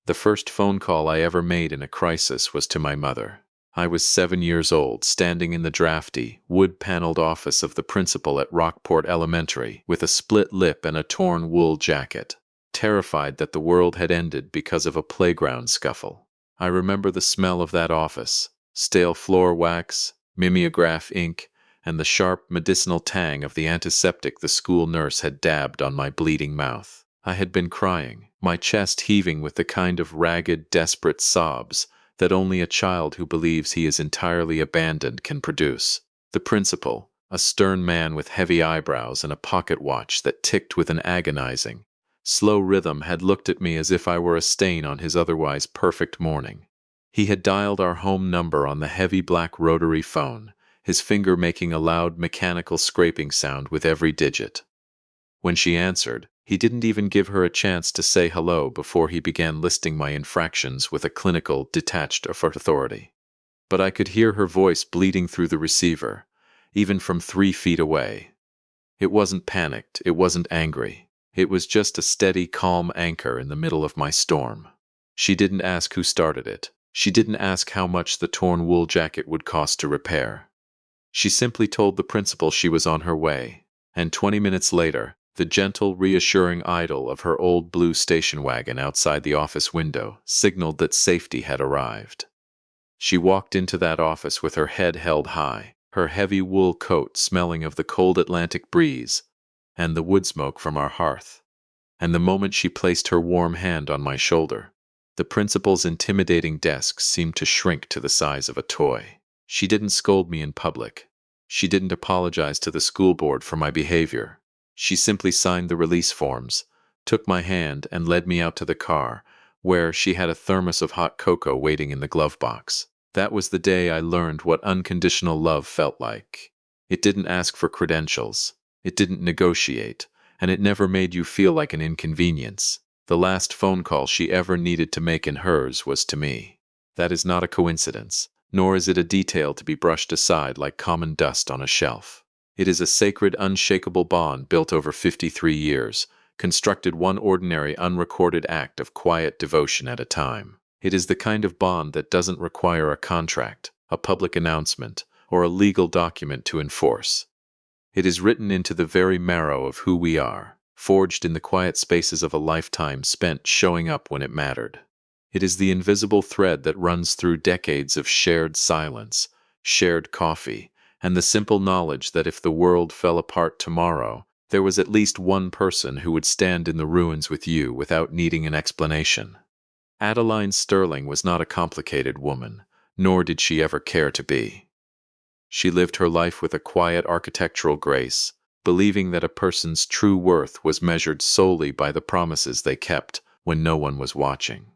The first phone call I ever made in a crisis was to my mother. I was 7 years old, standing in the drafty, wood-paneled office of the principal at Rockport Elementary, with a split lip and a torn wool jacket, terrified that the world had ended because of a playground scuffle. I remember the smell of that office, stale floor wax, mimeograph ink, and the sharp medicinal tang of the antiseptic the school nurse had dabbed on my bleeding mouth. I had been crying, my chest heaving with the kind of ragged, desperate sobs that only a child who believes he is entirely abandoned can produce. The principal, a stern man with heavy eyebrows and a pocket watch that ticked with an agonizing, slow rhythm, had looked at me as if I were a stain on his otherwise perfect morning. He had dialed our home number on the heavy black rotary phone, his finger making a loud mechanical scraping sound with every digit. When she answered, he didn't even give her a chance to say hello before he began listing my infractions with a clinical, detached authority. But I could hear her voice bleeding through the receiver, even from 3 feet away. It wasn't panicked, it wasn't angry. It was just a steady, calm anchor in the middle of my storm. She didn't ask who started it. She didn't ask how much the torn wool jacket would cost to repair. She simply told the principal she was on her way, and 20 minutes later, the gentle, reassuring idle of her old blue station wagon outside the office window signaled that safety had arrived. She walked into that office with her head held high, her heavy wool coat smelling of the cold Atlantic breeze and the wood smoke from our hearth. And the moment she placed her warm hand on my shoulder, the principal's intimidating desk seemed to shrink to the size of a toy. She didn't scold me in public. She didn't apologize to the school board for my behavior. She simply signed the release forms, took my hand, and led me out to the car, where she had a thermos of hot cocoa waiting in the glove box. That was the day I learned what unconditional love felt like. It didn't ask for credentials. It didn't negotiate, and it never made you feel like an inconvenience. The last phone call she ever needed to make in hers was to me. That is not a coincidence, nor is it a detail to be brushed aside like common dust on a shelf. It is a sacred, unshakable bond built over 53 years, constructed one ordinary, unrecorded act of quiet devotion at a time. It is the kind of bond that doesn't require a contract, a public announcement, or a legal document to enforce. It is written into the very marrow of who we are, forged in the quiet spaces of a lifetime spent showing up when it mattered. It is the invisible thread that runs through decades of shared silence, shared coffee, and the simple knowledge that if the world fell apart tomorrow, there was at least one person who would stand in the ruins with you without needing an explanation. Adeline Sterling was not a complicated woman, nor did she ever care to be. She lived her life with a quiet architectural grace, believing that a person's true worth was measured solely by the promises they kept when no one was watching.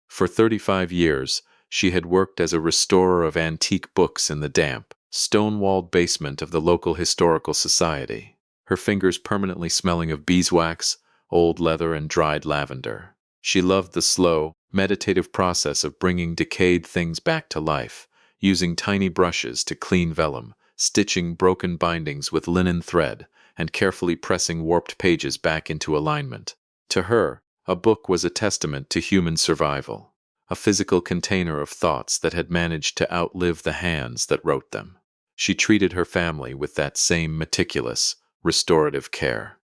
For 35 years, she had worked as a restorer of antique books in the damp, stone-walled basement of the local historical society, her fingers permanently smelling of beeswax, old leather, and dried lavender. She loved the slow, meditative process of bringing decayed things back to life, using tiny brushes to clean vellum, stitching broken bindings with linen thread, and carefully pressing warped pages back into alignment. To her, a book was a testament to human survival, a physical container of thoughts that had managed to outlive the hands that wrote them. She treated her family with that same meticulous, restorative care.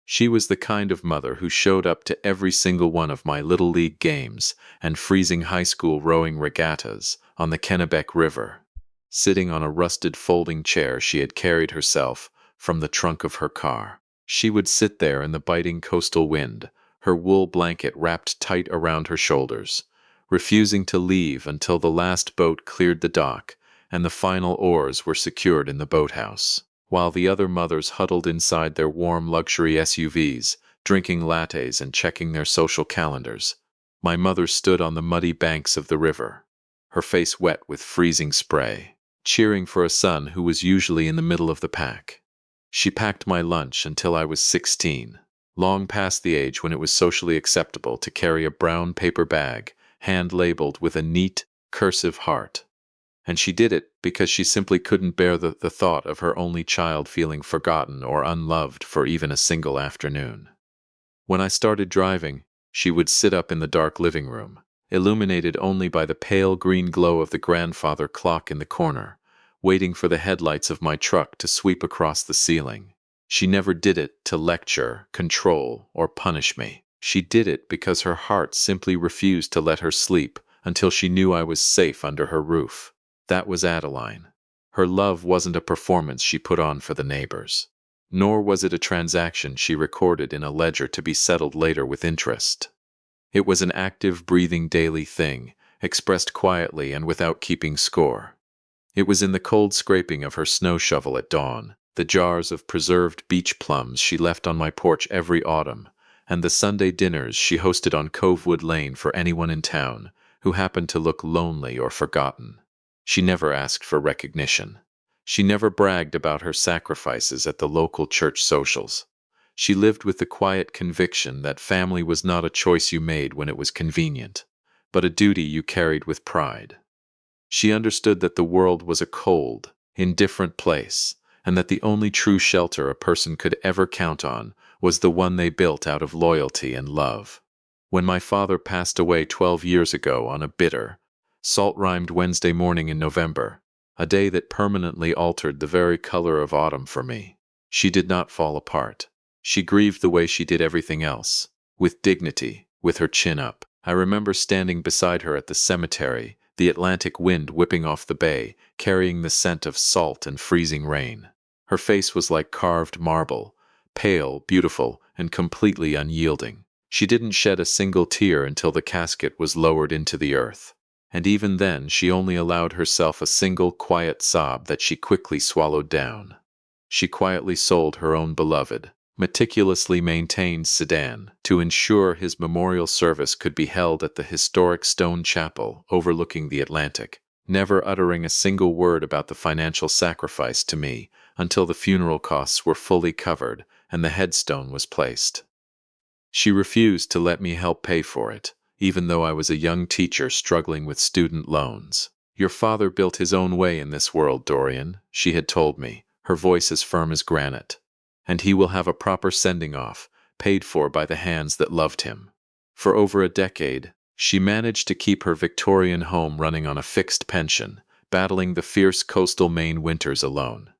She was the kind of mother who showed up to every single one of my Little League games and freezing high school rowing regattas on the Kennebec River, sitting on a rusted folding chair she had carried herself from the trunk of her car. She would sit there in the biting coastal wind, her wool blanket wrapped tight around her shoulders, refusing to leave until the last boat cleared the dock and the final oars were secured in the boathouse. While the other mothers huddled inside their warm luxury SUVs, drinking lattes and checking their social calendars, my mother stood on the muddy banks of the river, her face wet with freezing spray, cheering for a son who was usually in the middle of the pack. She packed my lunch until I was 16, long past the age when it was socially acceptable to carry a brown paper bag, hand-labeled with a neat, cursive heart. And she did it because she simply couldn't bear the thought of her only child feeling forgotten or unloved for even a single afternoon. When I started driving, she would sit up in the dark living room, illuminated only by the pale green glow of the grandfather clock in the corner, waiting for the headlights of my truck to sweep across the ceiling. She never did it to lecture, control, or punish me. She did it because her heart simply refused to let her sleep until she knew I was safe under her roof. That was Adeline. Her love wasn't a performance she put on for the neighbors. Nor was it a transaction she recorded in a ledger to be settled later with interest. It was an active, breathing daily thing, expressed quietly and without keeping score. It was in the cold scraping of her snow shovel at dawn, the jars of preserved beach plums she left on my porch every autumn, and the Sunday dinners she hosted on Covewood Lane for anyone in town who happened to look lonely or forgotten. She never asked for recognition. She never bragged about her sacrifices at the local church socials. She lived with the quiet conviction that family was not a choice you made when it was convenient, but a duty you carried with pride. She understood that the world was a cold, indifferent place, and that the only true shelter a person could ever count on was the one they built out of loyalty and love. When my father passed away 12 years ago on a bitter, salt-rimed Wednesday morning in November, a day that permanently altered the very color of autumn for me, she did not fall apart. She grieved the way she did everything else, with dignity, with her chin up. I remember standing beside her at the cemetery, the Atlantic wind whipping off the bay, carrying the scent of salt and freezing rain. Her face was like carved marble, pale, beautiful, and completely unyielding. She didn't shed a single tear until the casket was lowered into the earth. And even then she only allowed herself a single quiet sob that she quickly swallowed down. She quietly sold her own beloved, meticulously maintained sedan to ensure his memorial service could be held at the historic stone chapel overlooking the Atlantic, never uttering a single word about the financial sacrifice to me until the funeral costs were fully covered and the headstone was placed. She refused to let me help pay for it, even though I was a young teacher struggling with student loans. "Your father built his own way in this world, Dorian," she had told me, her voice as firm as granite. "And he will have a proper sending off, paid for by the hands that loved him." For over a decade, she managed to keep her Victorian home running on a fixed pension, battling the fierce coastal Maine winters alone.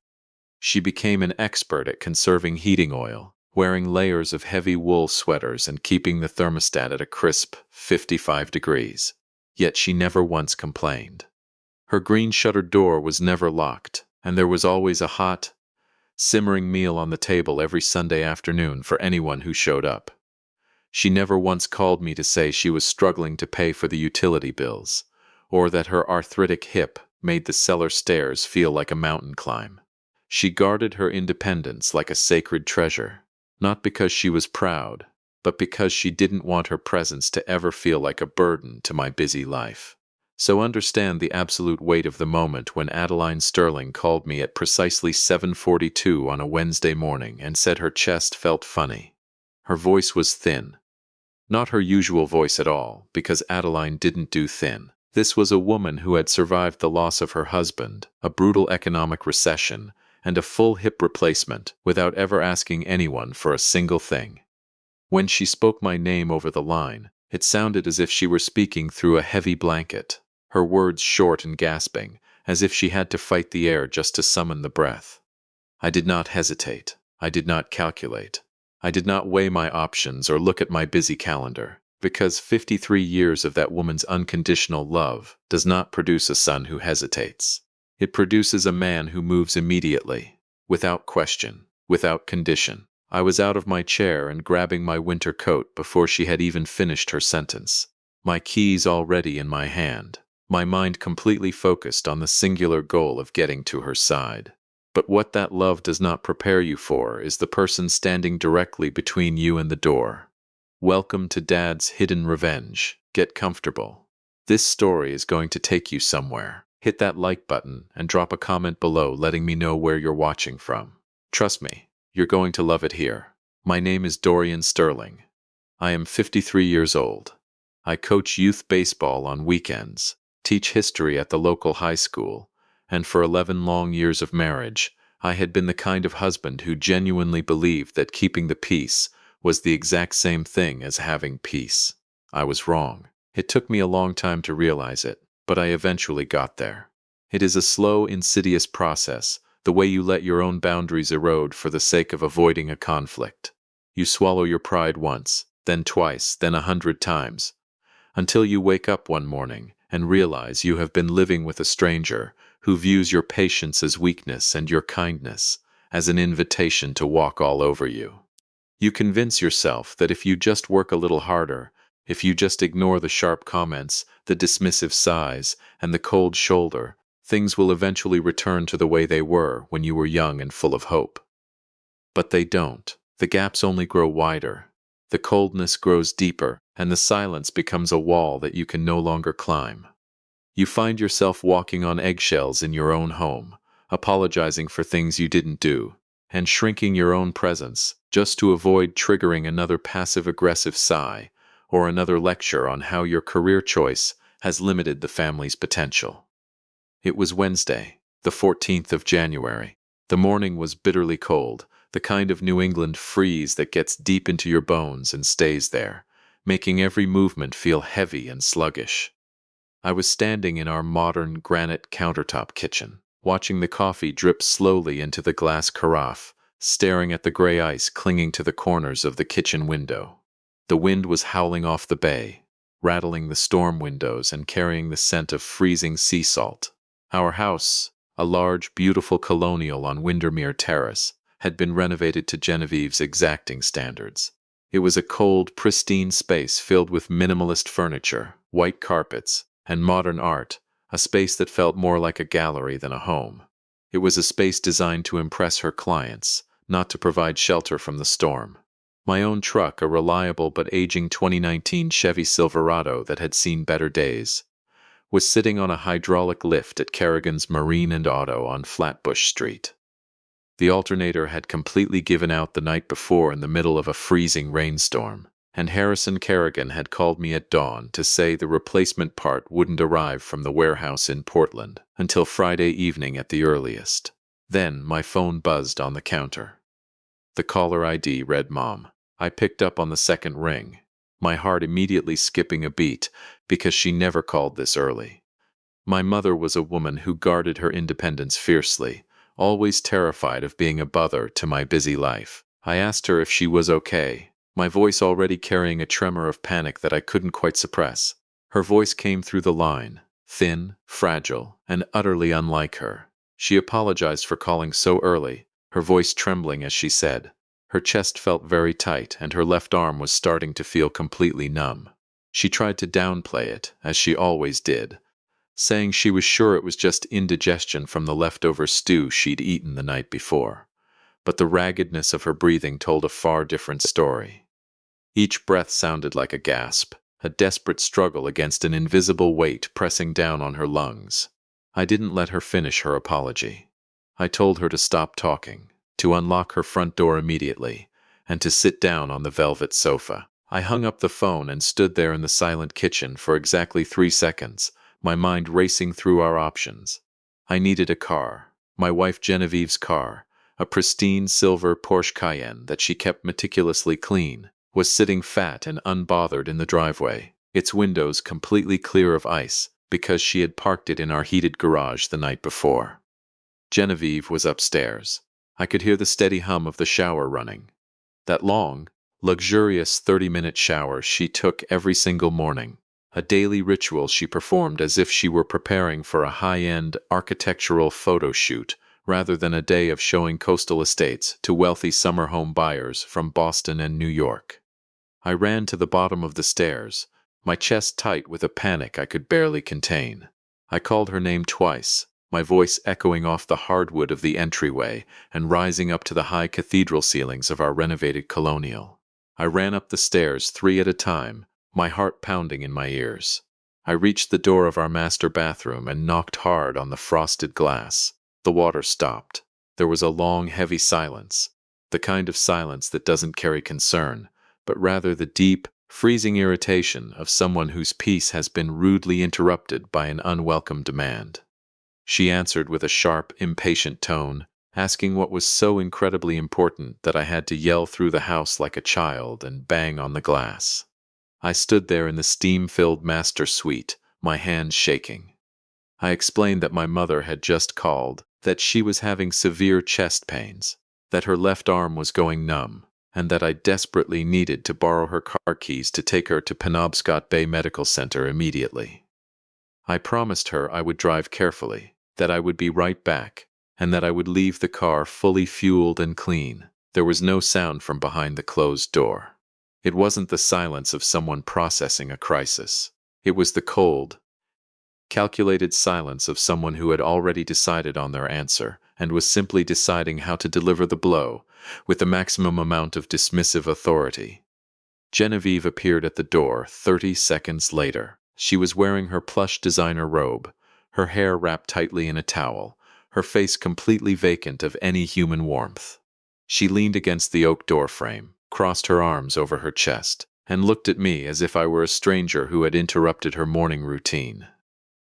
She became an expert at conserving heating oil, wearing layers of heavy wool sweaters and keeping the thermostat at a crisp 55 degrees. Yet she never once complained. Her green-shuttered door was never locked, and there was always a hot, simmering meal on the table every Sunday afternoon for anyone who showed up. She never once called me to say she was struggling to pay for the utility bills, or that her arthritic hip made the cellar stairs feel like a mountain climb. She guarded her independence like a sacred treasure, not because she was proud, but because she didn't want her presence to ever feel like a burden to my busy life. So understand the absolute weight of the moment when Adeline Sterling called me at precisely 7:42 on a Wednesday morning and said her chest felt funny. Her voice was thin. Not her usual voice at all, because Adeline didn't do thin. This was a woman who had survived the loss of her husband, a brutal economic recession, and a full hip replacement without ever asking anyone for a single thing. When she spoke my name over the line, it sounded as if she were speaking through a heavy blanket, her words short and gasping, as if she had to fight the air just to summon the breath. I did not hesitate. I did not calculate. I did not weigh my options or look at my busy calendar, because 53 years of that woman's unconditional love does not produce a son who hesitates. It produces a man who moves immediately, without question, without condition. I was out of my chair and grabbing my winter coat before she had even finished her sentence, my keys already in my hand, my mind completely focused on the singular goal of getting to her side. But what that love does not prepare you for is the person standing directly between you and the door. Welcome to Dad's Hidden Revenge. Get comfortable. This story is going to take you somewhere. Hit that like button and drop a comment below letting me know where you're watching from. Trust me, you're going to love it here. My name is Dorian Sterling. I am 53 years old. I coach youth baseball on weekends, teach history at the local high school, and for 11 long years of marriage, I had been the kind of husband who genuinely believed that keeping the peace was the exact same thing as having peace. I was wrong. It took me a long time to realize it, but I eventually got there. It is a slow, insidious process, the way you let your own boundaries erode for the sake of avoiding a conflict. You swallow your pride once, then twice, then 100 times, until you wake up one morning and realize you have been living with a stranger who views your patience as weakness and your kindness as an invitation to walk all over you. You convince yourself that if you just work a little harder, if you just ignore the sharp comments, the dismissive sighs, and the cold shoulder, things will eventually return to the way they were when you were young and full of hope. But they don't. The gaps only grow wider. The coldness grows deeper, and the silence becomes a wall that you can no longer climb. You find yourself walking on eggshells in your own home, apologizing for things you didn't do, and shrinking your own presence just to avoid triggering another passive-aggressive sigh or another lecture on how your career choice has limited the family's potential. It was Wednesday, the 14th of January. The morning was bitterly cold, the kind of New England freeze that gets deep into your bones and stays there, making every movement feel heavy and sluggish. I was standing in our modern granite countertop kitchen, watching the coffee drip slowly into the glass carafe, staring at the gray ice clinging to the corners of the kitchen window. The wind was howling off the bay, rattling the storm windows and carrying the scent of freezing sea salt. Our house, a large, beautiful colonial on Windermere Terrace, had been renovated to Genevieve's exacting standards. It was a cold, pristine space filled with minimalist furniture, white carpets, and modern art, a space that felt more like a gallery than a home. It was a space designed to impress her clients, not to provide shelter from the storm. My own truck, a reliable but aging 2019 Chevy Silverado that had seen better days, was sitting on a hydraulic lift at Kerrigan's Marine and Auto on Flatbush Street. The alternator had completely given out the night before in the middle of a freezing rainstorm, and Harrison Kerrigan had called me at dawn to say the replacement part wouldn't arrive from the warehouse in Portland until Friday evening at the earliest. Then my phone buzzed on the counter. The caller ID read Mom. I picked up on the second ring, my heart immediately skipping a beat because she never called this early. My mother was a woman who guarded her independence fiercely, always terrified of being a bother to my busy life. I asked her if she was okay, my voice already carrying a tremor of panic that I couldn't quite suppress. Her voice came through the line, thin, fragile, and utterly unlike her. She apologized for calling so early, her voice trembling as she said. Her chest felt very tight, and her left arm was starting to feel completely numb. She tried to downplay it, as she always did, saying she was sure it was just indigestion from the leftover stew she'd eaten the night before. But the raggedness of her breathing told a far different story. Each breath sounded like a gasp, a desperate struggle against an invisible weight pressing down on her lungs. I didn't let her finish her apology. I told her to stop talking, to unlock her front door immediately, and to sit down on the velvet sofa. I hung up the phone and stood there in the silent kitchen for exactly 3 seconds, my mind racing through our options. I needed a car, my wife Genevieve's car, a pristine silver Porsche Cayenne that she kept meticulously clean, was sitting fat and unbothered in the driveway, its windows completely clear of ice because she had parked it in our heated garage the night before. Genevieve was upstairs. I could hear the steady hum of the shower running. That long, luxurious 30-minute shower she took every single morning, a daily ritual she performed as if she were preparing for a high-end architectural photo shoot rather than a day of showing coastal estates to wealthy summer home buyers from Boston and New York. I ran to the bottom of the stairs, my chest tight with a panic I could barely contain. I called her name twice, my voice echoing off the hardwood of the entryway and rising up to the high cathedral ceilings of our renovated colonial. I ran up the stairs 3 at a time, my heart pounding in my ears. I reached the door of our master bathroom and knocked hard on the frosted glass. The water stopped. There was a long, heavy silence, the kind of silence that doesn't carry concern, but rather the deep, freezing irritation of someone whose peace has been rudely interrupted by an unwelcome demand. She answered with a sharp, impatient tone, asking what was so incredibly important that I had to yell through the house like a child and bang on the glass. I stood there in the steam-filled master suite, my hands shaking. I explained that my mother had just called, that she was having severe chest pains, that her left arm was going numb, and that I desperately needed to borrow her car keys to take her to Penobscot Bay Medical Center immediately. I promised her I would drive carefully, that I would be right back, and that I would leave the car fully fueled and clean. There was no sound from behind the closed door. It wasn't the silence of someone processing a crisis. It was the cold, calculated silence of someone who had already decided on their answer and was simply deciding how to deliver the blow with the maximum amount of dismissive authority. Genevieve appeared at the door 30 seconds later. She was wearing her plush designer robe, her hair wrapped tightly in a towel, her face completely vacant of any human warmth. She leaned against the oak door frame, crossed her arms over her chest, and looked at me as if I were a stranger who had interrupted her morning routine.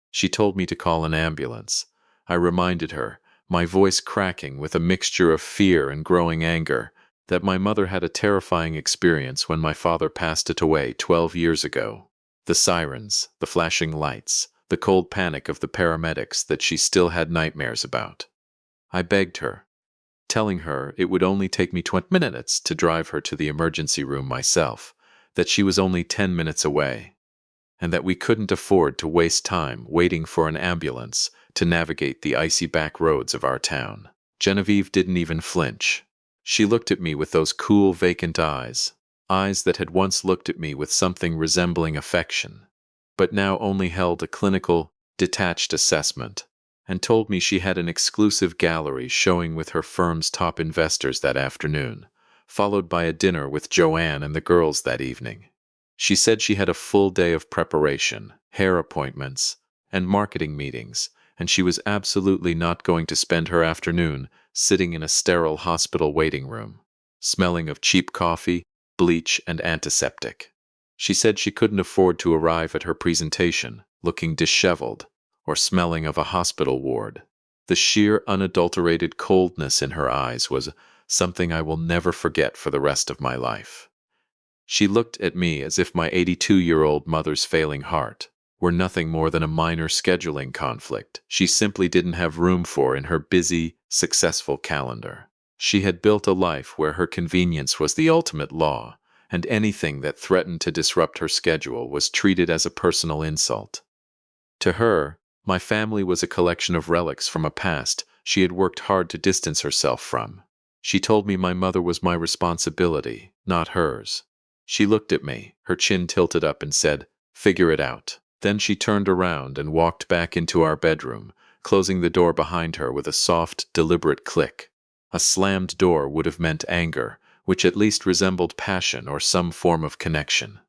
She told me to call an ambulance. I reminded her, my voice cracking with a mixture of fear and growing anger, that my mother had a terrifying experience when my father passed it away 12 years ago. The sirens, the flashing lights, the cold panic of the paramedics that she still had nightmares about. I begged her, telling her it would only take me 20 minutes to drive her to the emergency room myself, that she was only 10 minutes away, and that we couldn't afford to waste time waiting for an ambulance to navigate the icy back roads of our town. Genevieve didn't even flinch. She looked at me with those cool, vacant eyes that had once looked at me with something resembling affection, but now only held a clinical, detached assessment, and told me she had an exclusive gallery showing with her firm's top investors that afternoon, followed by a dinner with Joanne and the girls that evening. She said she had a full day of preparation, hair appointments, and marketing meetings, and she was absolutely not going to spend her afternoon sitting in a sterile hospital waiting room, smelling of cheap coffee, bleach, and antiseptic. She said she couldn't afford to arrive at her presentation looking disheveled or smelling of a hospital ward. The sheer, unadulterated coldness in her eyes was something I will never forget for the rest of my life. She looked at me as if my 82-year-old mother's failing heart were nothing more than a minor scheduling conflict she simply didn't have room for in her busy, successful calendar. She had built a life where her convenience was the ultimate law, and anything that threatened to disrupt her schedule was treated as a personal insult. To her, my family was a collection of relics from a past she had worked hard to distance herself from. She told me my mother was my responsibility, not hers. She looked at me, her chin tilted up, and said, "Figure it out." Then she turned around and walked back into our bedroom, closing the door behind her with a soft, deliberate click. A slammed door would have meant anger, which at least resembled passion or some form of connection.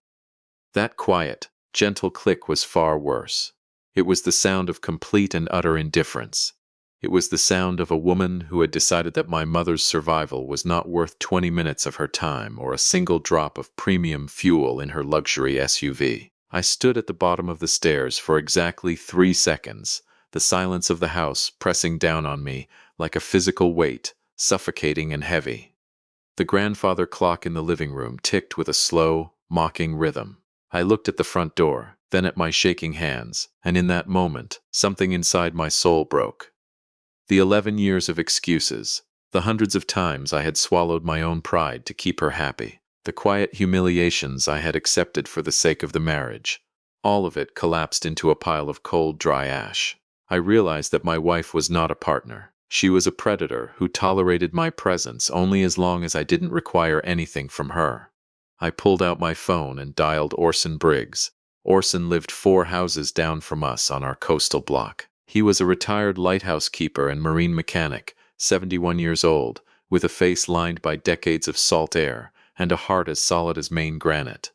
That quiet, gentle click was far worse. It was the sound of complete and utter indifference. It was the sound of a woman who had decided that my mother's survival was not worth 20 minutes of her time or a single drop of premium fuel in her luxury SUV. I stood at the bottom of the stairs for exactly 3 seconds, the silence of the house pressing down on me like a physical weight, suffocating and heavy. The grandfather clock in the living room ticked with a slow, mocking rhythm. I looked at the front door, then at my shaking hands, and in that moment, something inside my soul broke. The 11 years of excuses, the hundreds of times I had swallowed my own pride to keep her happy, the quiet humiliations I had accepted for the sake of the marriage, all of it collapsed into a pile of cold, dry ash. I realized that my wife was not a partner. She was a predator who tolerated my presence only as long as I didn't require anything from her. I pulled out my phone and dialed Orson Briggs. Orson lived 4 houses down from us on our coastal block. He was a retired lighthouse keeper and marine mechanic, 71 years old, with a face lined by decades of salt air and a heart as solid as Maine granite.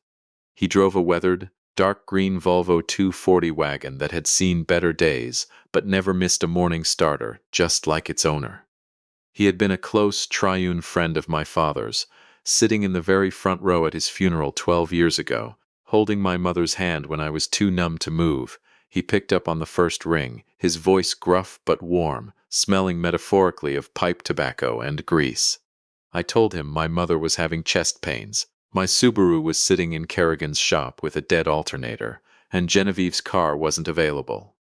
He drove a weathered, dark green Volvo 240 wagon that had seen better days, but never missed a morning starter, just like its owner. He had been a close, triune friend of my father's, sitting in the very front row at his funeral 12 years ago, holding my mother's hand when I was too numb to move. He picked up on the first ring, his voice gruff but warm, smelling metaphorically of pipe tobacco and grease. I told him my mother was having chest pains, My Subaru was sitting in Kerrigan's shop with a dead alternator, and Genevieve's car wasn't available.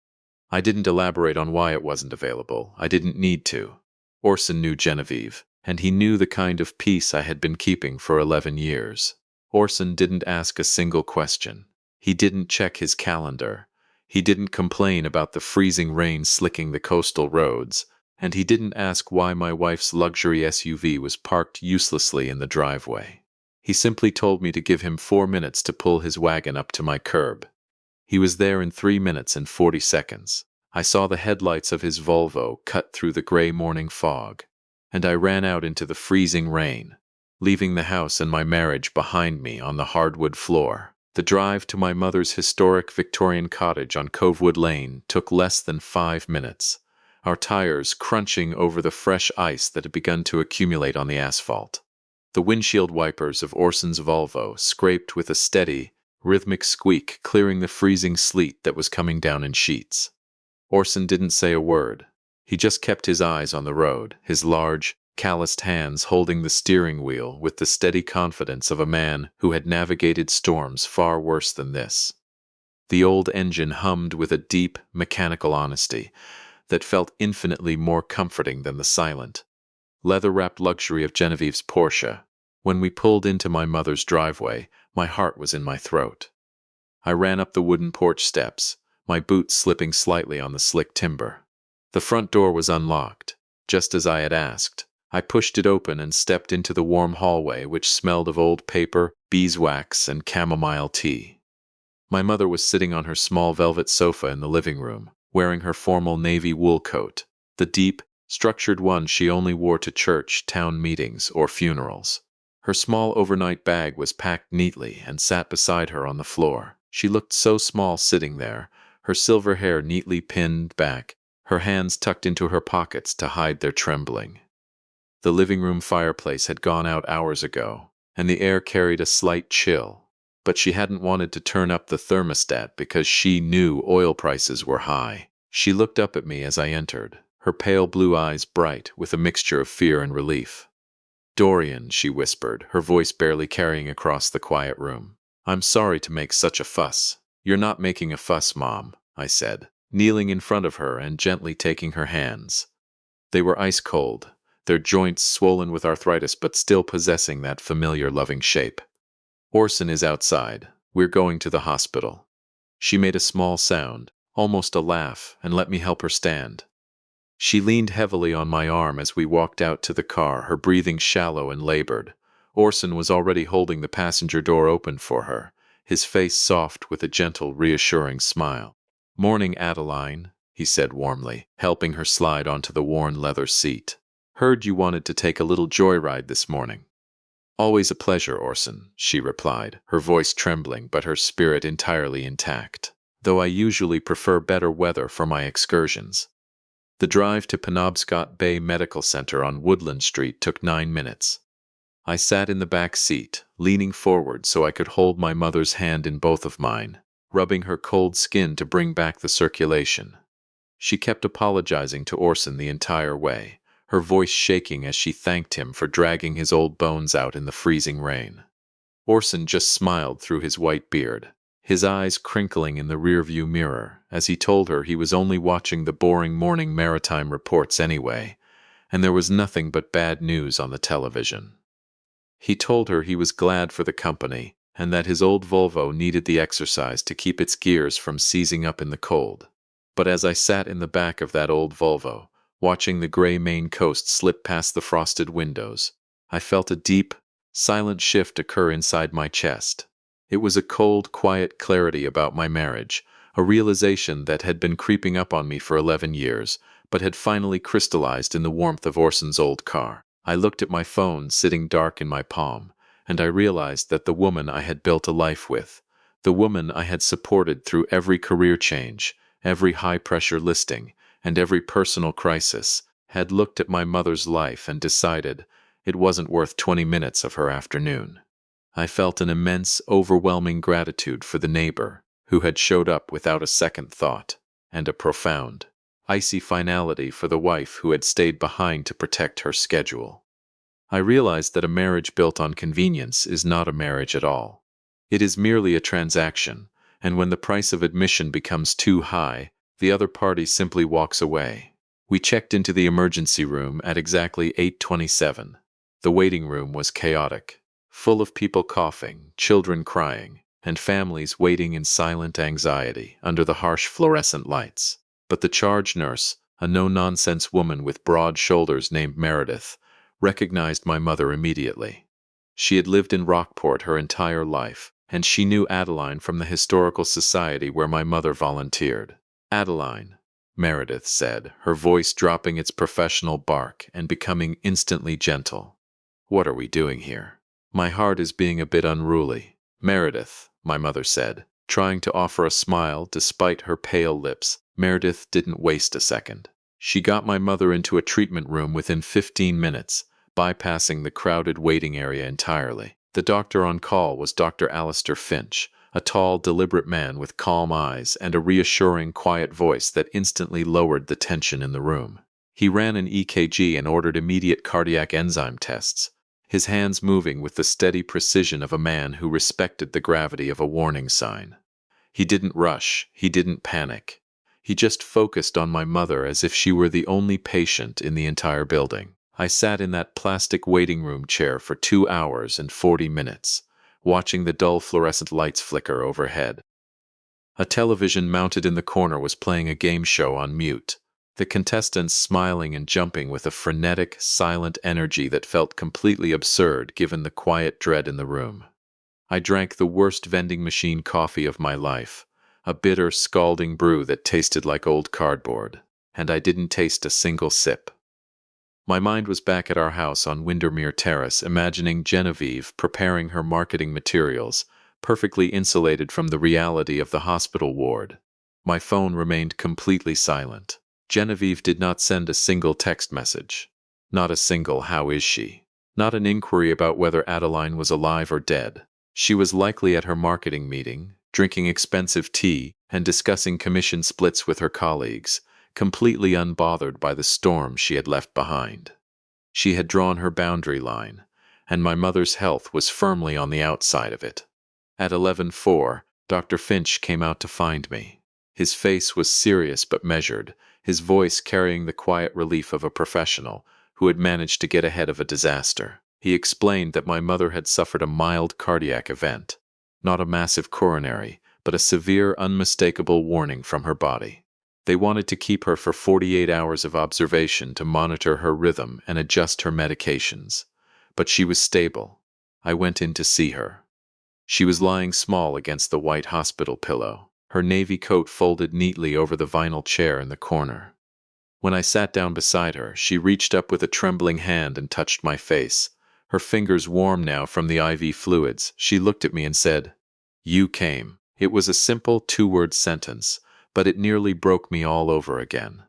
I didn't elaborate on why it wasn't available. I didn't need to. Orson knew Genevieve, and he knew the kind of peace I had been keeping for 11 years. Orson didn't ask a single question. He didn't check his calendar. He didn't complain about the freezing rain slicking the coastal roads, and he didn't ask why my wife's luxury SUV was parked uselessly in the driveway. He simply told me to give him 4 minutes to pull his wagon up to my curb. He was there in 3 minutes and 40 seconds. I saw the headlights of his Volvo cut through the gray morning fog, and I ran out into the freezing rain, leaving the house and my marriage behind me on the hardwood floor. The drive to my mother's historic Victorian cottage on Covewood Lane took less than 5 minutes, our tires crunching over the fresh ice that had begun to accumulate on the asphalt. The windshield wipers of Orson's Volvo scraped with a steady, rhythmic squeak, clearing the freezing sleet that was coming down in sheets. Orson didn't say a word. He just kept his eyes on the road, his large, calloused hands holding the steering wheel with the steady confidence of a man who had navigated storms far worse than this. The old engine hummed with a deep, mechanical honesty that felt infinitely more comforting than the silent, leather-wrapped luxury of Genevieve's Porsche. When we pulled into my mother's driveway, my heart was in my throat. I ran up the wooden porch steps, my boots slipping slightly on the slick timber. The front door was unlocked, just as I had asked. I pushed it open and stepped into the warm hallway, which smelled of old paper, beeswax, and chamomile tea. My mother was sitting on her small velvet sofa in the living room, wearing her formal navy wool coat, the deep, structured one she only wore to church, town meetings, or funerals. Her small overnight bag was packed neatly and sat beside her on the floor. She looked so small sitting there, her silver hair neatly pinned back, her hands tucked into her pockets to hide their trembling. The living room fireplace had gone out hours ago, and the air carried a slight chill, but she hadn't wanted to turn up the thermostat because she knew oil prices were high. She looked up at me as I entered, her pale blue eyes bright with a mixture of fear and relief. "Dorian," she whispered, her voice barely carrying across the quiet room. "I'm sorry to make such a fuss." "You're not making a fuss, Mom," I said, kneeling in front of her and gently taking her hands. They were ice cold, their joints swollen with arthritis but still possessing that familiar loving shape. "Orson is outside. We're going to the hospital." She made a small sound, almost a laugh, and let me help her stand. She leaned heavily on my arm as we walked out to the car, her breathing shallow and labored. Orson was already holding the passenger door open for her, his face soft with a gentle, reassuring smile. "Morning, Adeline," he said warmly, helping her slide onto the worn leather seat. "Heard you wanted to take a little joyride this morning." "Always a pleasure, Orson," she replied, her voice trembling but her spirit entirely intact, "though I usually prefer better weather for my excursions." The drive to Penobscot Bay Medical Center on Woodland Street took 9 minutes. I sat in the back seat, leaning forward so I could hold my mother's hand in both of mine, rubbing her cold skin to bring back the circulation. She kept apologizing to Orson the entire way, her voice shaking as she thanked him for dragging his old bones out in the freezing rain. Orson just smiled through his white beard, his eyes crinkling in the rearview mirror, as he told her he was only watching the boring morning maritime reports anyway, and there was nothing but bad news on the television. He told her he was glad for the company, and that his old Volvo needed the exercise to keep its gears from seizing up in the cold. But as I sat in the back of that old Volvo, watching the gray Maine coast slip past the frosted windows, I felt a deep, silent shift occur inside my chest. It was a cold, quiet clarity about my marriage, a realization that had been creeping up on me for 11 years, but had finally crystallized in the warmth of Orson's old car. I looked at my phone sitting dark in my palm, and I realized that the woman I had built a life with, the woman I had supported through every career change, every high-pressure listing, and every personal crisis, had looked at my mother's life and decided it wasn't worth 20 minutes of her afternoon. I felt an immense, overwhelming gratitude for the neighbor who had showed up without a second thought, and a profound, icy finality for the wife who had stayed behind to protect her schedule. I realized that a marriage built on convenience is not a marriage at all. It is merely a transaction, and when the price of admission becomes too high, the other party simply walks away. We checked into the emergency room at exactly 8:27. The waiting room was chaotic, full of people coughing, children crying, and families waiting in silent anxiety under the harsh fluorescent lights. But the charge nurse, a no-nonsense woman with broad shoulders named Meredith, recognized my mother immediately. She had lived in Rockport her entire life, and she knew Adeline from the historical society where my mother volunteered. "Adeline," Meredith said, her voice dropping its professional bark and becoming instantly gentle. "What are we doing here? My heart is being a bit unruly." "Meredith," my mother said, trying to offer a smile despite her pale lips. Meredith didn't waste a second. She got my mother into a treatment room within 15 minutes, bypassing the crowded waiting area entirely. The doctor on call was Dr. Alistair Finch, a tall, deliberate man with calm eyes and a reassuring, quiet voice that instantly lowered the tension in the room. He ran an EKG and ordered immediate cardiac enzyme tests, his hands moving with the steady precision of a man who respected the gravity of a warning sign. He didn't rush, he didn't panic. He just focused on my mother as if she were the only patient in the entire building. I sat in that plastic waiting room chair for 2 hours and 40 minutes, watching the dull fluorescent lights flicker overhead. A television mounted in the corner was playing a game show on mute, the contestants smiling and jumping with a frenetic, silent energy that felt completely absurd given the quiet dread in the room. I drank the worst vending machine coffee of my life, a bitter, scalding brew that tasted like old cardboard, and I didn't taste a single sip. My mind was back at our house on Windermere Terrace, imagining Genevieve preparing her marketing materials, perfectly insulated from the reality of the hospital ward. My phone remained completely silent. Genevieve did not send a single text message. Not a single "how is she?" Not an inquiry about whether Adeline was alive or dead. She was likely at her marketing meeting, drinking expensive tea and discussing commission splits with her colleagues, completely unbothered by the storm she had left behind. She had drawn her boundary line, and my mother's health was firmly on the outside of it. At 11:04, Dr. Finch came out to find me. His face was serious but measured, his voice carrying the quiet relief of a professional who had managed to get ahead of a disaster. He explained that my mother had suffered a mild cardiac event, not a massive coronary, but a severe, unmistakable warning from her body. They wanted to keep her for 48 hours of observation to monitor her rhythm and adjust her medications. But she was stable. I went in to see her. She was lying small against the white hospital pillow, her navy coat folded neatly over the vinyl chair in the corner. When I sat down beside her, she reached up with a trembling hand and touched my face. Her fingers warm now from the IV fluids. She looked at me and said, "You came." It was a simple 2-word sentence, but it nearly broke me all over again.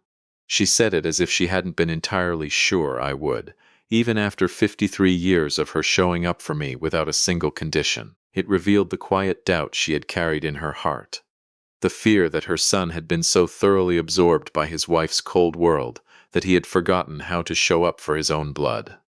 She said it as if she hadn't been entirely sure I would, even after 53 years of her showing up for me without a single condition. It revealed the quiet doubt she had carried in her heart. The fear that her son had been so thoroughly absorbed by his wife's cold world that he had forgotten how to show up for his own blood.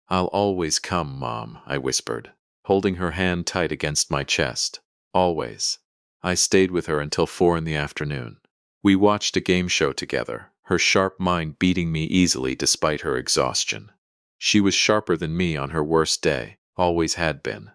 "I'll always come, Mom," I whispered, holding her hand tight against my chest. Always. I stayed with her until 4 in the afternoon. We watched a game show together, her sharp mind beating me easily despite her exhaustion. She was sharper than me on her worst day, always had been.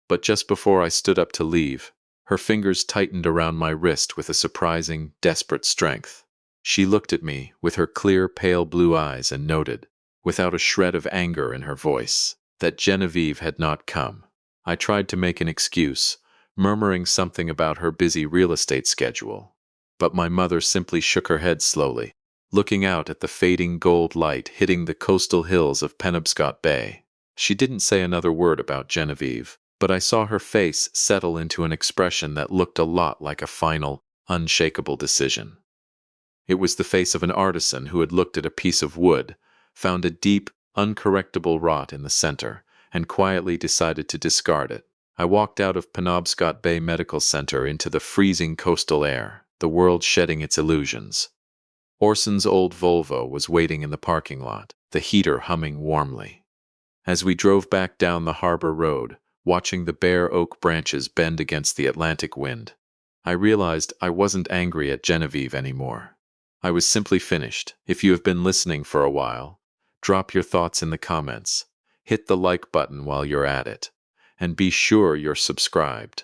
But just before I stood up to leave, her fingers tightened around my wrist with a surprising, desperate strength. She looked at me with her clear, pale blue eyes and noted, without a shred of anger in her voice, that Genevieve had not come. I tried to make an excuse, murmuring something about her busy real estate schedule. But my mother simply shook her head slowly, looking out at the fading gold light hitting the coastal hills of Penobscot Bay. She didn't say another word about Genevieve, but I saw her face settle into an expression that looked a lot like a final, unshakable decision. It was the face of an artisan who had looked at a piece of wood, found a deep, uncorrectable rot in the center, and quietly decided to discard it. I walked out of Penobscot Bay Medical Center into the freezing coastal air, the world shedding its illusions. Orson's old Volvo was waiting in the parking lot, the heater humming warmly. As we drove back down the harbor road, watching the bare oak branches bend against the Atlantic wind, I realized I wasn't angry at Genevieve anymore. I was simply finished. If you have been listening for a while, drop your thoughts in the comments, hit the like button while you're at it, and be sure you're subscribed.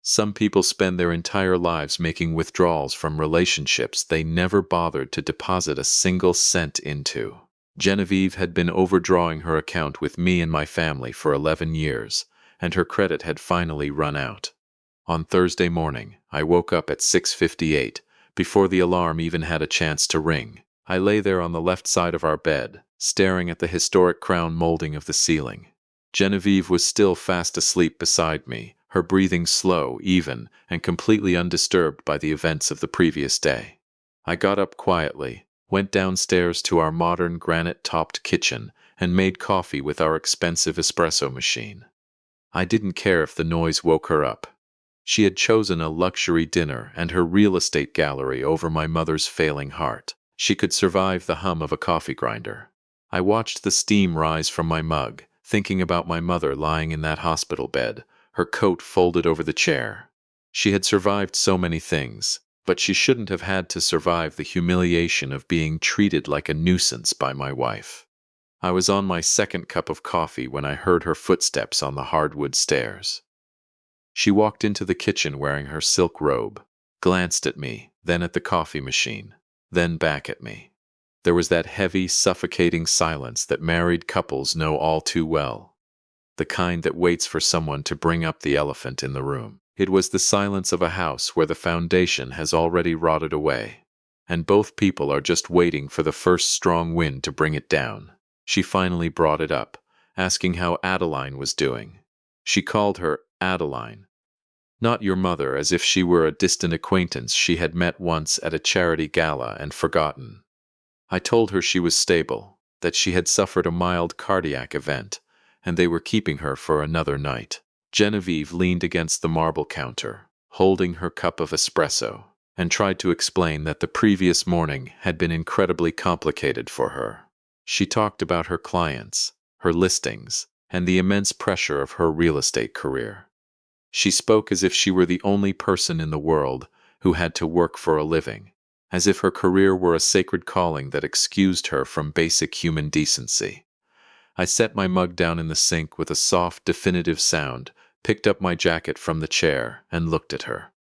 Some people spend their entire lives making withdrawals from relationships they never bothered to deposit a single cent into. Genevieve had been overdrawing her account with me and my family for 11 years, and her credit had finally run out. On Thursday morning, I woke up at 6:58, before the alarm even had a chance to ring. I lay there on the left side of our bed, staring at the historic crown molding of the ceiling. Genevieve was still fast asleep beside me, her breathing slow, even, and completely undisturbed by the events of the previous day. I got up quietly, went downstairs to our modern granite-topped kitchen, and made coffee with our expensive espresso machine. I didn't care if the noise woke her up. She had chosen a luxury dinner and her real estate gallery over my mother's failing heart. She could survive the hum of a coffee grinder. I watched the steam rise from my mug, thinking about my mother lying in that hospital bed, her coat folded over the chair. She had survived so many things, but she shouldn't have had to survive the humiliation of being treated like a nuisance by my wife. I was on my second cup of coffee when I heard her footsteps on the hardwood stairs. She walked into the kitchen wearing her silk robe, glanced at me, then at the coffee machine, then back at me. There was that heavy, suffocating silence that married couples know all too well, the kind that waits for someone to bring up the elephant in the room. It was the silence of a house where the foundation has already rotted away, and both people are just waiting for the first strong wind to bring it down. She finally brought it up, asking how Adeline was doing. She called her Adeline, not your mother, as if she were a distant acquaintance she had met once at a charity gala and forgotten. I told her she was stable, that she had suffered a mild cardiac event, and they were keeping her for another night. Genevieve leaned against the marble counter, holding her cup of espresso, and tried to explain that the previous morning had been incredibly complicated for her. She talked about her clients, her listings, and the immense pressure of her real estate career. She spoke as if she were the only person in the world who had to work for a living, as if her career were a sacred calling that excused her from basic human decency. I set my mug down in the sink with a soft, definitive sound, picked up my jacket from the chair, and looked at her.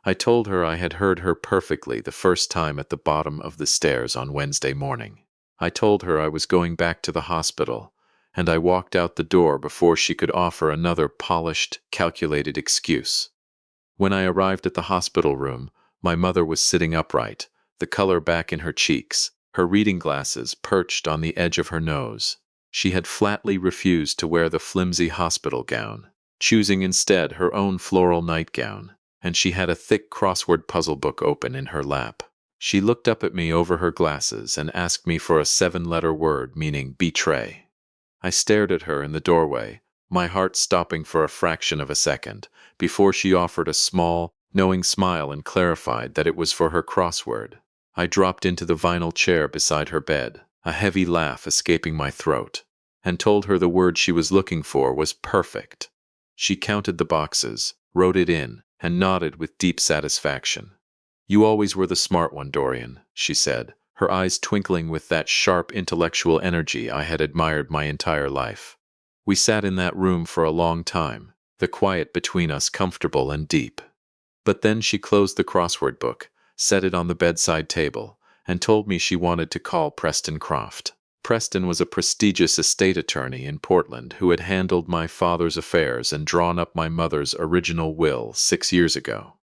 I told her I had heard her perfectly the first time at the bottom of the stairs on Wednesday morning. I told her I was going back to the hospital, and I walked out the door before she could offer another polished, calculated excuse. When I arrived at the hospital room, my mother was sitting upright, the color back in her cheeks, her reading glasses perched on the edge of her nose. She had flatly refused to wear the flimsy hospital gown, choosing instead her own floral nightgown, and she had a thick crossword puzzle book open in her lap. She looked up at me over her glasses and asked me for a 7-letter word meaning betray. I stared at her in the doorway, my heart stopping for a fraction of a second, before she offered a small, knowing smile and clarified that it was for her crossword. I dropped into the vinyl chair beside her bed, a heavy laugh escaping my throat, and told her the word she was looking for was perfect. She counted the boxes, wrote it in, and nodded with deep satisfaction. "You always were the smart one, Dorian," she said, her eyes twinkling with that sharp intellectual energy I had admired my entire life. We sat in that room for a long time, the quiet between us comfortable and deep. But then she closed the crossword book, set it on the bedside table, and told me she wanted to call Preston Croft. Preston was a prestigious estate attorney in Portland who had handled my father's affairs and drawn up my mother's original will 6 years ago.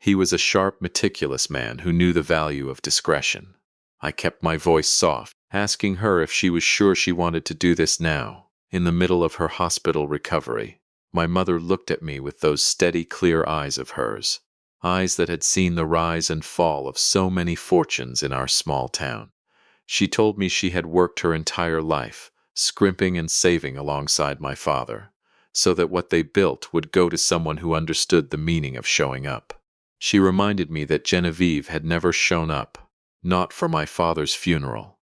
He was a sharp, meticulous man who knew the value of discretion. I kept my voice soft, asking her if she was sure she wanted to do this now, in the middle of her hospital recovery. My mother looked at me with those steady, clear eyes of hers, eyes that had seen the rise and fall of so many fortunes in our small town. She told me she had worked her entire life, scrimping and saving alongside my father, so that what they built would go to someone who understood the meaning of showing up. She reminded me that Genevieve had never shown up, not for my father's funeral,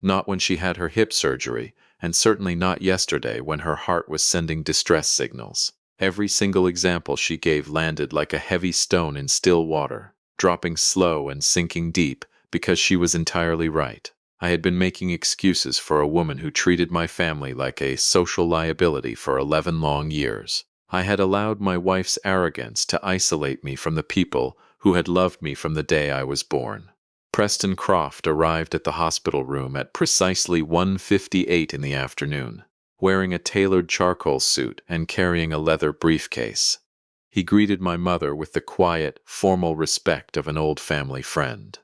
not when she had her hip surgery, and certainly not yesterday when her heart was sending distress signals. Every single example she gave landed like a heavy stone in still water, dropping slow and sinking deep, because she was entirely right. I had been making excuses for a woman who treated my family like a social liability for 11 long years. I had allowed my wife's arrogance to isolate me from the people who had loved me from the day I was born. Preston Croft arrived at the hospital room at precisely 1:58 in the afternoon, wearing a tailored charcoal suit and carrying a leather briefcase. He greeted my mother with the quiet, formal respect of an old family friend.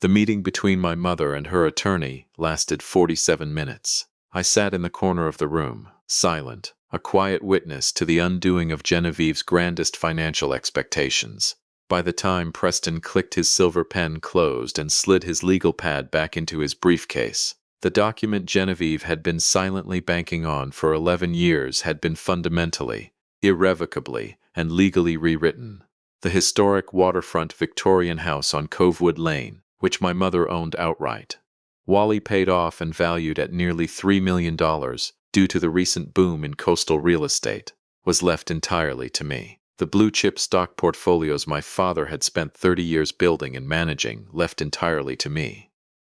The meeting between my mother and her attorney lasted 47 minutes. I sat in the corner of the room, silent, a quiet witness to the undoing of Genevieve's grandest financial expectations. By the time Preston clicked his silver pen closed and slid his legal pad back into his briefcase, the document Genevieve had been silently banking on for 11 years had been fundamentally, irrevocably, and legally rewritten. The historic waterfront Victorian house on Covewood Lane, which my mother owned outright, Wally paid off and valued at nearly $3 million due to the recent boom in coastal real estate, was left entirely to me. The blue-chip stock portfolios my father had spent 30 years building and managing left entirely to me.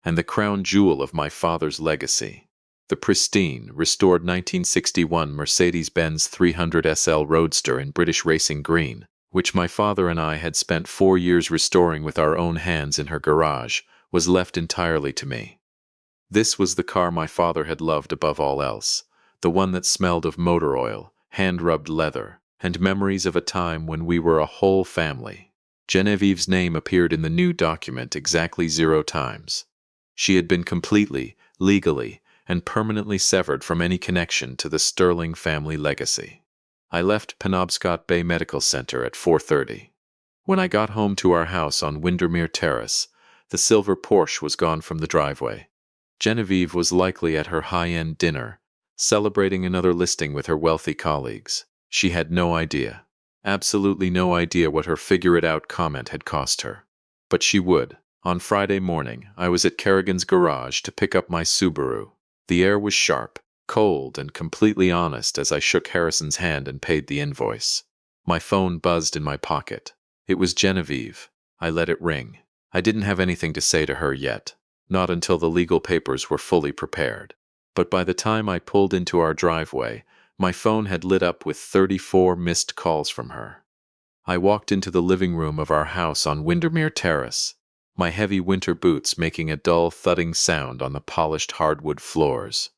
And the crown jewel of my father's legacy, the pristine, restored 1961 Mercedes-Benz 300 SL Roadster in British Racing Green, which my father and I had spent 4 years restoring with our own hands in her garage, was left entirely to me. This was the car my father had loved above all else, the one that smelled of motor oil, hand-rubbed leather, and memories of a time when we were a whole family. Genevieve's name appeared in the new document exactly 0 times. She had been completely, legally, and permanently severed from any connection to the Sterling family legacy. I left Penobscot Bay Medical Center at 4:30. When I got home to our house on Windermere Terrace, the silver Porsche was gone from the driveway. Genevieve was likely at her high-end dinner, celebrating another listing with her wealthy colleagues. She had no idea, absolutely no idea what her figure-it-out comment had cost her. But she would. On Friday morning, I was at Kerrigan's garage to pick up my Subaru. The air was sharp, cold, and completely honest as I shook Harrison's hand and paid the invoice. My phone buzzed in my pocket. It was Genevieve. I let it ring. I didn't have anything to say to her yet, not until the legal papers were fully prepared. But by the time I pulled into our driveway, my phone had lit up with 34 missed calls from her. I walked into the living room of our house on Windermere Terrace, my heavy winter boots making a dull thudding sound on the polished hardwood floors.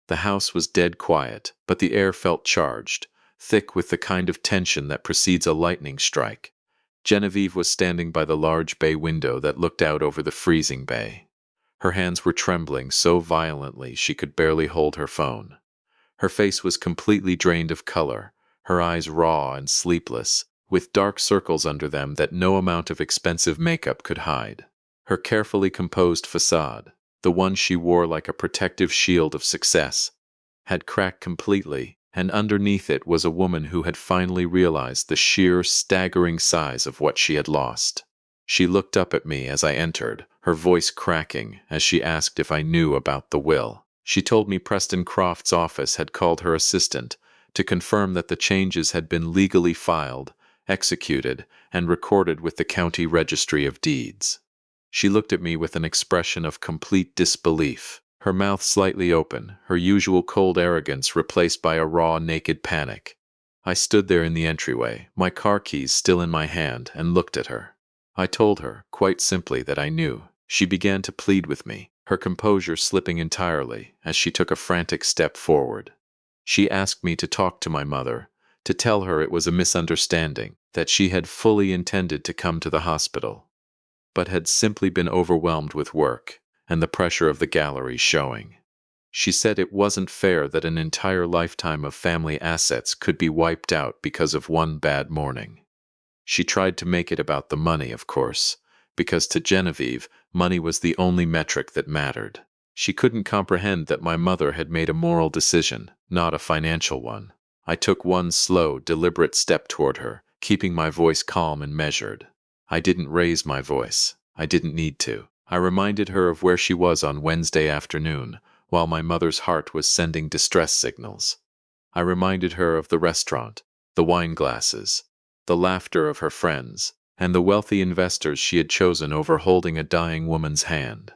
The house was dead quiet, but the air felt charged, thick with the kind of tension that precedes a lightning strike. Genevieve was standing by the large bay window that looked out over the freezing bay. Her hands were trembling so violently she could barely hold her phone. Her face was completely drained of color, her eyes raw and sleepless, with dark circles under them that no amount of expensive makeup could hide. Her carefully composed facade, the one she wore like a protective shield of success, had cracked completely, and underneath it was a woman who had finally realized the sheer, staggering size of what she had lost. She looked up at me as I entered, her voice cracking as she asked if I knew about the will. She told me Preston Croft's office had called her assistant to confirm that the changes had been legally filed, executed, and recorded with the county registry of deeds. She looked at me with an expression of complete disbelief, her mouth slightly open, her usual cold arrogance replaced by a raw, naked panic. I stood there in the entryway, my car keys still in my hand, and looked at her. I told her, quite simply, that I knew. She began to plead with me, her composure slipping entirely as she took a frantic step forward. She asked me to talk to my mother, to tell her it was a misunderstanding, that she had fully intended to come to the hospital, but had simply been overwhelmed with work and the pressure of the gallery showing. She said it wasn't fair that an entire lifetime of family assets could be wiped out because of one bad morning. She tried to make it about the money, of course, because to Genevieve, money was the only metric that mattered. She couldn't comprehend that my mother had made a moral decision, not a financial one. I took one slow, deliberate step toward her, keeping my voice calm and measured. I didn't raise my voice. I didn't need to. I reminded her of where she was on Wednesday afternoon, while my mother's heart was sending distress signals. I reminded her of the restaurant, the wine glasses, the laughter of her friends, and the wealthy investors she had chosen over holding a dying woman's hand.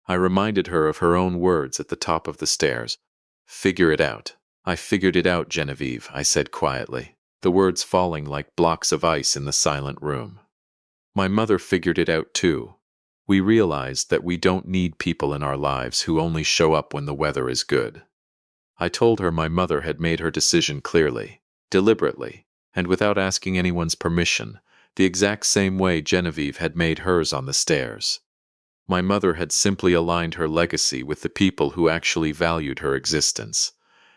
I reminded her of her own words at the top of the stairs. "Figure it out." "I figured it out, Genevieve," I said quietly, the words falling like blocks of ice in the silent room. My mother figured it out too. We realized that we don't need people in our lives who only show up when the weather is good. I told her my mother had made her decision clearly, deliberately, and without asking anyone's permission, the exact same way Genevieve had made hers on the stairs. My mother had simply aligned her legacy with the people who actually valued her existence,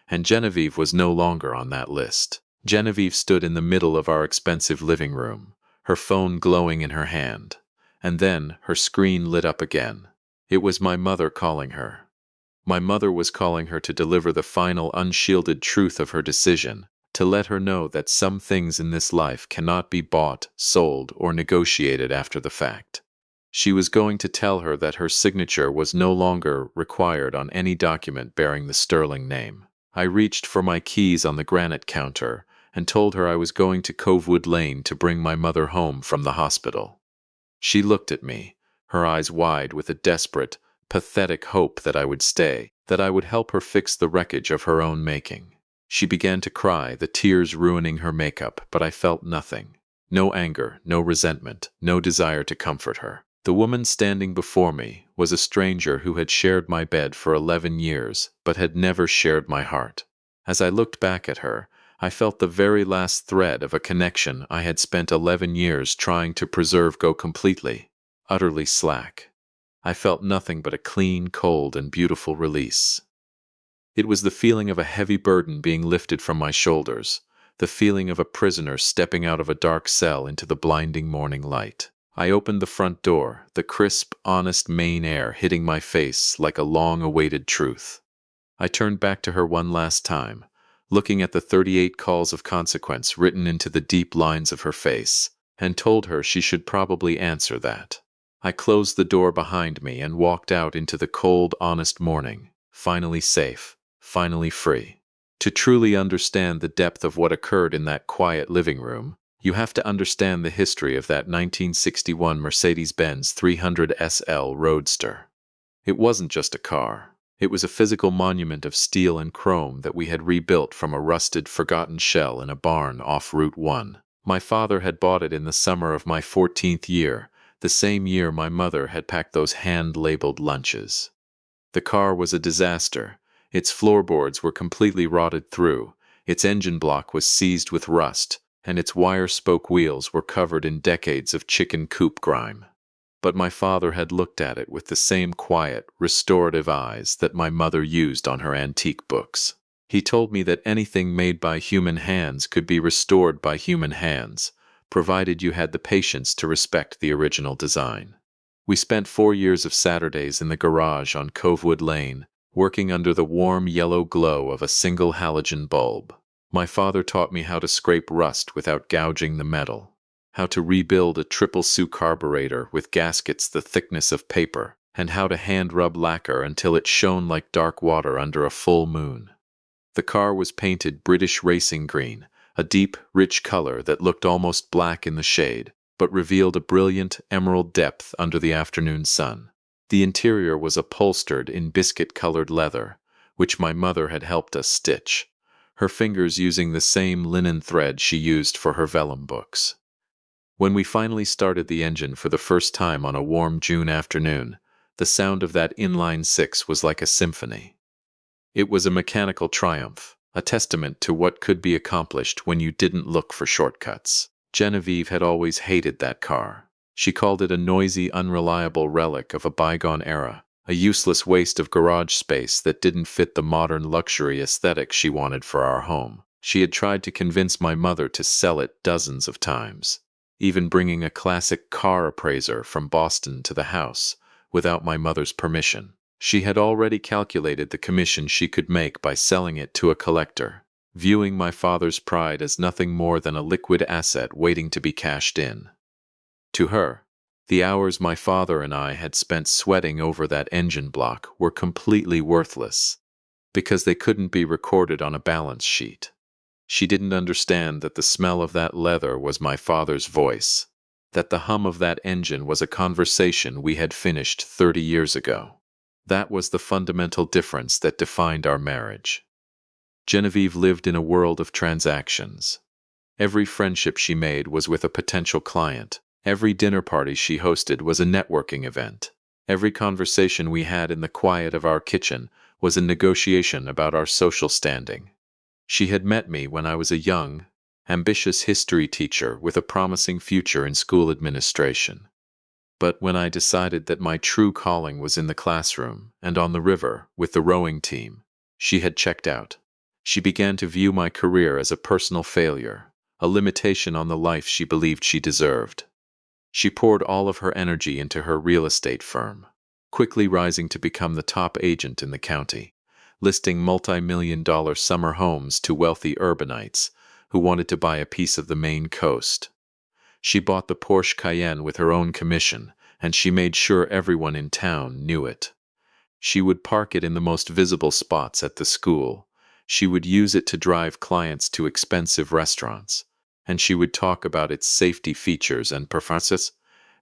and Genevieve was no longer on that list. Genevieve stood in the middle of our expensive living room, her phone glowing in her hand, and then her screen lit up again. It was my mother calling her. My mother was calling her to deliver the final unshielded truth of her decision, to let her know that some things in this life cannot be bought, sold, or negotiated after the fact. She was going to tell her that her signature was no longer required on any document bearing the Sterling name. I reached for my keys on the granite counter and told her I was going to Covewood Lane to bring my mother home from the hospital. She looked at me, her eyes wide with a desperate, pathetic hope that I would stay, that I would help her fix the wreckage of her own making. She began to cry, the tears ruining her makeup, but I felt nothing. No anger, no resentment, no desire to comfort her. The woman standing before me was a stranger who had shared my bed for 11 years, but had never shared my heart. As I looked back at her, I felt the very last thread of a connection I had spent 11 years trying to preserve go completely, utterly slack. I felt nothing but a clean, cold, and beautiful release. It was the feeling of a heavy burden being lifted from my shoulders, the feeling of a prisoner stepping out of a dark cell into the blinding morning light. I opened the front door, the crisp, honest Maine air hitting my face like a long-awaited truth. I turned back to her one last time, looking at the 38 calls of consequence written into the deep lines of her face, and told her she should probably answer that. I closed the door behind me and walked out into the cold, honest morning, finally safe, finally free. To truly understand the depth of what occurred in that quiet living room, you have to understand the history of that 1961 Mercedes-Benz 300 SL Roadster. It wasn't just a car. It was a physical monument of steel and chrome that we had rebuilt from a rusted, forgotten shell in a barn off Route 1. My father had bought it in the summer of my 14th year, the same year my mother had packed those hand-labeled lunches. The car was a disaster. Its floorboards were completely rotted through, its engine block was seized with rust, and its wire-spoke wheels were covered in decades of chicken coop grime. But my father had looked at it with the same quiet, restorative eyes that my mother used on her antique books. He told me that anything made by human hands could be restored by human hands, provided you had the patience to respect the original design. We spent 4 years of Saturdays in the garage on Covewood Lane, working under the warm yellow glow of a single halogen bulb. My father taught me how to scrape rust without gouging the metal, how to rebuild a triple-SU carburetor with gaskets the thickness of paper, and how to hand-rub lacquer until it shone like dark water under a full moon. The car was painted British racing green, a deep, rich color that looked almost black in the shade, but revealed a brilliant emerald depth under the afternoon sun. The interior was upholstered in biscuit-colored leather, which my mother had helped us stitch, her fingers using the same linen thread she used for her vellum books. When we finally started the engine for the first time on a warm June afternoon, the sound of that inline-six was like a symphony. It was a mechanical triumph, a testament to what could be accomplished when you didn't look for shortcuts. Genevieve had always hated that car. She called it a noisy, unreliable relic of a bygone era, a useless waste of garage space that didn't fit the modern luxury aesthetic she wanted for our home. She had tried to convince my mother to sell it dozens of times, even bringing a classic car appraiser from Boston to the house, without my mother's permission. She had already calculated the commission she could make by selling it to a collector, viewing my father's pride as nothing more than a liquid asset waiting to be cashed in. To her, The hours my father and I had spent sweating over that engine block were completely worthless, because they couldn't be recorded on a balance sheet. She didn't understand that the smell of that leather was my father's voice, that the hum of that engine was a conversation we had finished 30 years ago. That was the fundamental difference that defined our marriage. Genevieve lived in a world of transactions. Every friendship she made was with a potential client. Every dinner party she hosted was a networking event. Every conversation we had in the quiet of our kitchen was a negotiation about our social standing. She had met me when I was a young, ambitious history teacher with a promising future in school administration. But when I decided that my true calling was in the classroom and on the river with the rowing team, she had checked out. She began to view my career as a personal failure, a limitation on the life she believed she deserved. She poured all of her energy into her real estate firm, quickly rising to become the top agent in the county, listing multi-million-dollar summer homes to wealthy urbanites who wanted to buy a piece of the Maine coast. She bought the Porsche Cayenne with her own commission, and she made sure everyone in town knew it. She would park it in the most visible spots at the school. She would use it to drive clients to expensive restaurants, and she would talk about its safety features and performances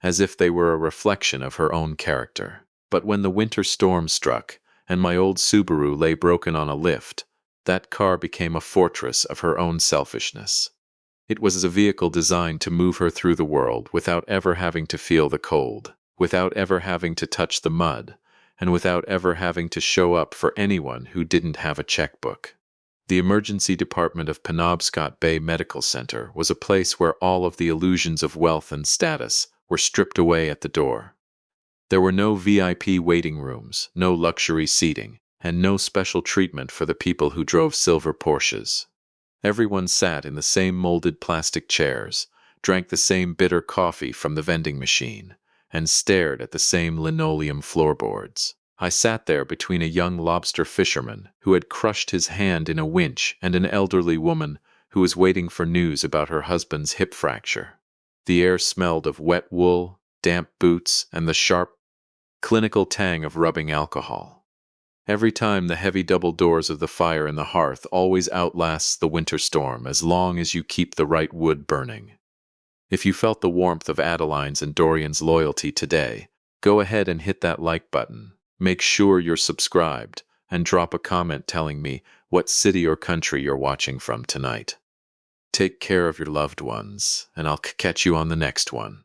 as if they were a reflection of her own character. But when the winter storm struck, and my old Subaru lay broken on a lift, that car became a fortress of her own selfishness. It was a vehicle designed to move her through the world without ever having to feel the cold, without ever having to touch the mud, and without ever having to show up for anyone who didn't have a checkbook. The emergency department of Penobscot Bay Medical Center was a place where all of the illusions of wealth and status were stripped away at the door. There were no VIP waiting rooms, no luxury seating, and no special treatment for the people who drove silver Porsches. Everyone sat in the same molded plastic chairs, drank the same bitter coffee from the vending machine, and stared at the same linoleum floorboards. I sat there between a young lobster fisherman who had crushed his hand in a winch and an elderly woman who was waiting for news about her husband's hip fracture. The air smelled of wet wool, damp boots, and the sharp, clinical tang of rubbing alcohol. Every time the heavy double doors of the fire in the hearth always outlasts the winter storm as long as you keep the right wood burning. If you felt the warmth of Adeline's and Dorian's loyalty today, go ahead and hit that like button. Make sure you're subscribed, and drop a comment telling me what city or country you're watching from tonight. Take care of your loved ones, and I'll catch you on the next one.